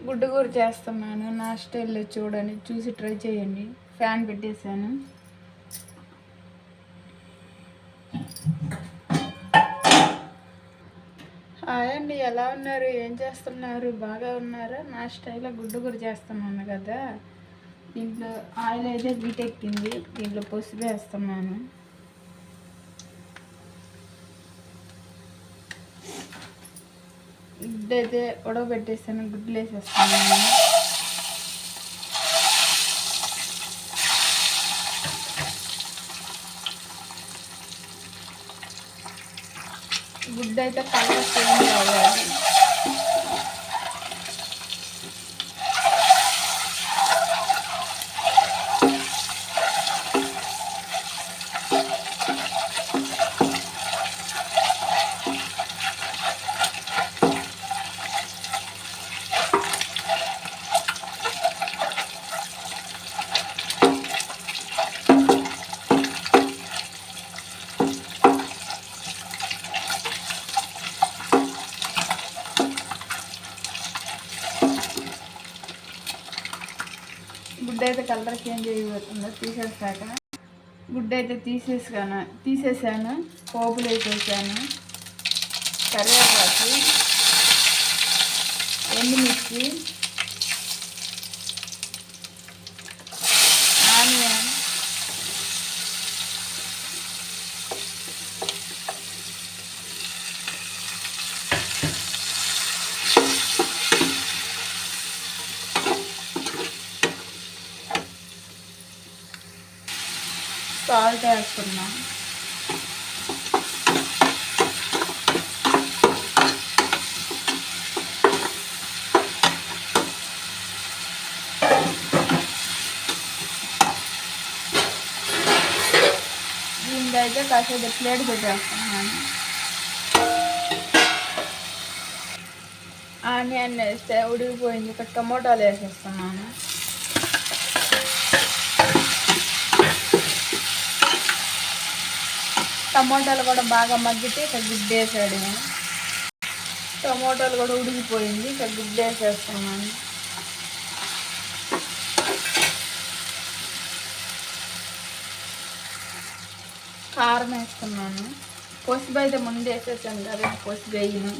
గుడ్డు కూర చేస్తున్నాను నా స్టైల్లో, చూడండి, చూసి ట్రై చేయండి. ఫ్యాన్ పెట్టేశాను. హాయ్ అండి, ఎలా ఉన్నారు? ఏం చేస్తున్నారు? బాగా ఉన్నారా? నా స్టైల్లో గుడ్డు కూర చేస్తున్నాను కదా. దీంట్లో ఆయిల్ అయితే వీటెక్కింది. దీంట్లో పసుపు వేస్తున్నాను. గుడ్డు అయితే ఉడకబెట్టేస్తాను. గుడ్లు వేసేస్తాను. గుడ్డు అయితే కలర్ చేంజ్ అవ్వాలి. గుడ్డ అయితే కలర్ చేంజ్ అయిపోతుందో తీసేసాక గుడ్డ అయితే తీసేసాను. పోపులు వేసేసాను. కరివేపాకు, ఎండుమిర్చి, ఆనియన్, సాల్ట్ వేస్తున్నాం. దీనికి అయితే కాసేపు ప్లేట్ పెట్టేస్తున్నాను. ఆనియన్ వేస్తే ఉడికిపోయింది. ఇక్కడ టమోటాలు వేసేస్తున్నాను. టమోటాలు కూడా బాగా మగ్గితే ఇక్కడ గుడ్డు వేసాడు. టమోటాలు కూడా ఉడికిపోయింది. ఇక్కడ గుడ్డు వేసేస్తున్నాను. కారం వేస్తున్నాను. పసుపు అయితే ముందు వేసేసాను కదా, పసుపు వేయను.